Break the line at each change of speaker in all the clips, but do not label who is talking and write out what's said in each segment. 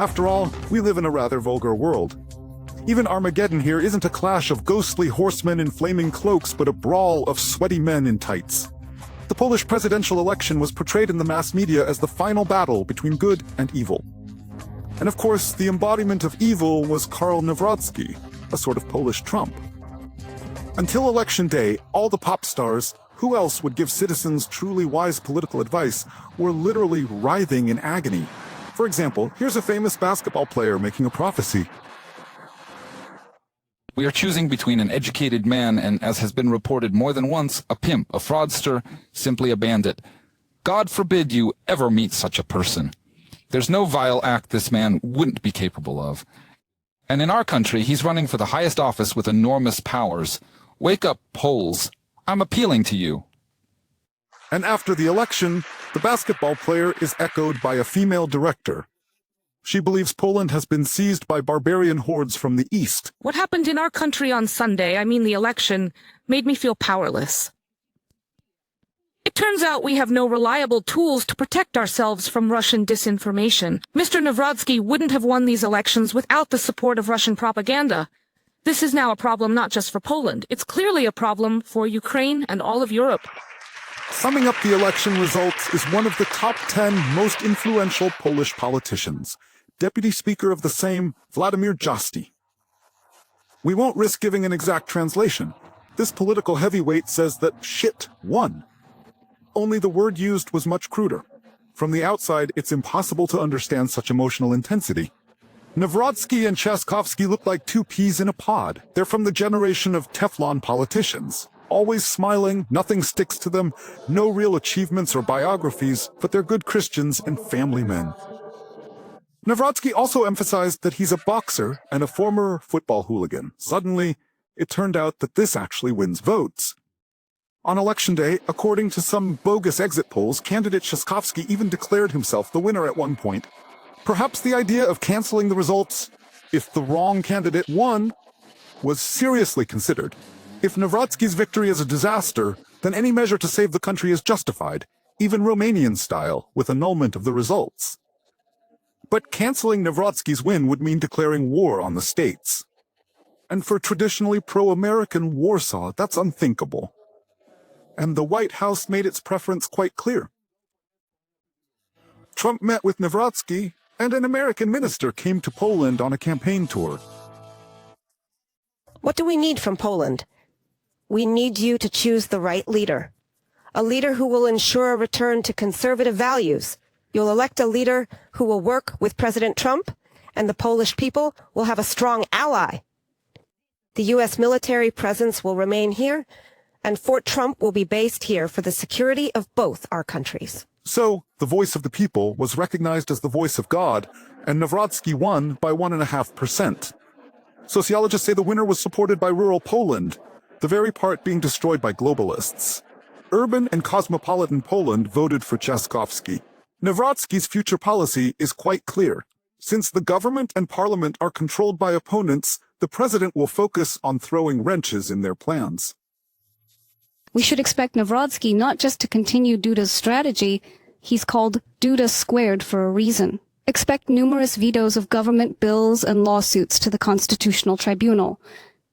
After all, we live in a rather vulgar world. Even Armageddon here isn't a clash of ghostly horsemen in flaming cloaks, but a brawl of sweaty men in tights. The Polish presidential election was portrayed in the mass media as the final battle between good and evil. And of course, the embodiment of evil was Karol Nawrocki, a sort of Polish Trump. Until election day, all the pop stars, who else would give citizens truly wise political advice, were literally writhing in agony. For example, here's a famous basketball player making a prophecy.
We are choosing between an educated man and, as has been reported more than once, a pimp, a fraudster, simply a bandit. God forbid you ever meet such a person. There's no vile act this man wouldn't be capable of. And in our country, he's running for the highest office with enormous powers. Wake up, Poles. I'm appealing to you.
And after the election, the basketball player is echoed by a female director. She believes Poland has been seized by barbarian hordes from the east.
What happened in our country on Sunday, the election, made me feel powerless. It turns out we have no reliable tools to protect ourselves from Russian disinformation. Mr. Nawrocki wouldn't have won these elections without the support of Russian propaganda. This is now a problem not just for Poland. It's clearly a problem for Ukraine and all of Europe.
Summing up the election results is one of the top 10 most influential Polish politicians, Deputy Speaker of the Sejm, Vladimir Jasty. We won't risk giving an exact translation. This political heavyweight says that shit won. Only the word used was much cruder. From the outside, it's impossible to understand such emotional intensity. Nawrocki and Trzaskowski look like two peas in a pod. They're from the generation of Teflon politicians. Always smiling, nothing sticks to them, no real achievements or biographies, but they're good Christians and family men. Nawrocki also emphasized that he's a boxer and a former football hooligan. Suddenly, it turned out that this actually wins votes. On election day, according to some bogus exit polls, candidate Trzaskowski even declared himself the winner at one point. Perhaps the idea of canceling the results, if the wrong candidate won, was seriously considered. If Nawrocki's victory is a disaster, then any measure to save the country is justified, even Romanian style, with annulment of the results. But canceling Nawrocki's win would mean declaring war on the states. And for traditionally pro-American Warsaw, that's unthinkable. And the White House made its preference quite clear. Trump met with Nawrocki, and an American minister came to Poland on a campaign tour.
What do we need from Poland? We need you to choose the right leader. A leader who will ensure a return to conservative values. You'll elect a leader who will work with President Trump, and the Polish people will have a strong ally. The U.S. military presence will remain here, and Fort Trump will be based here for the security of both our countries.
So, the voice of the people was recognized as the voice of God, and Nawrocki won by 1.5%. Sociologists say the winner was supported by rural Poland, the very part being destroyed by globalists. Urban and cosmopolitan Poland voted for Trzaskowski. Nawrocki's future policy is quite clear. Since the government and parliament are controlled by opponents, the president will focus on throwing wrenches in their plans.
We should expect Nawrocki not just to continue Duda's strategy, he's called Duda squared for a reason. Expect numerous vetoes of government bills and lawsuits to the Constitutional Tribunal.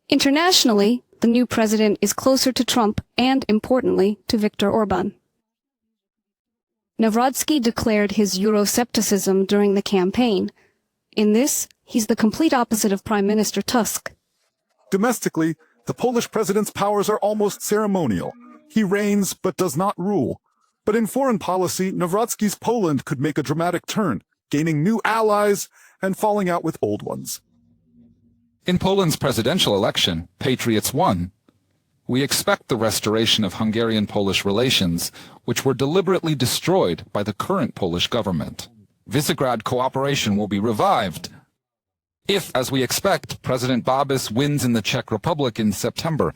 Internationally, the new president is closer to Trump and, importantly, to Viktor Orban. Nawrocki declared his euroscepticism during the campaign. In this, he's the complete opposite of Prime Minister Tusk.
Domestically, the Polish president's powers are almost ceremonial. He reigns but does not rule. But in foreign policy, Nawrocki's Poland could make a dramatic turn, gaining new allies and falling out with old ones.
In Poland's presidential election, Patriots won. We expect the restoration of Hungarian-Polish relations, which were deliberately destroyed by the current Polish government. Visegrad cooperation will be revived. If, as we expect, President Babis wins in the Czech Republic in September,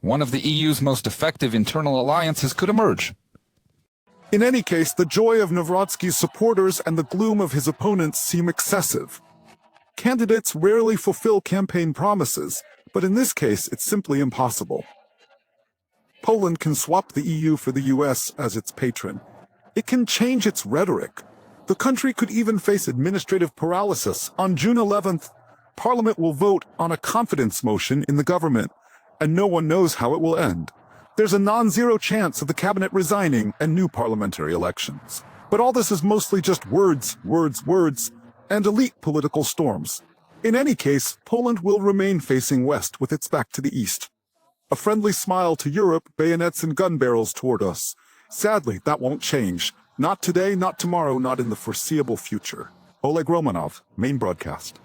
one of the EU's most effective internal alliances could emerge.
In any case, the joy of Nawrocki's supporters and the gloom of his opponents seem excessive. Candidates rarely fulfill campaign promises, but in this case, it's simply impossible. Poland can swap the EU for the US as its patron. It can change its rhetoric. The country could even face administrative paralysis. On June 11th, Parliament will vote on a confidence motion in the government, and no one knows how it will end. There's a non-zero chance of the cabinet resigning and new parliamentary elections. But all this is mostly just words, and elite political storms. In any case, Poland will remain facing west with its back to the east. A friendly smile to Europe, bayonets and gun barrels toward us. Sadly, that won't change. Not today, not tomorrow, not in the foreseeable future. Oleg Romanov, main broadcast.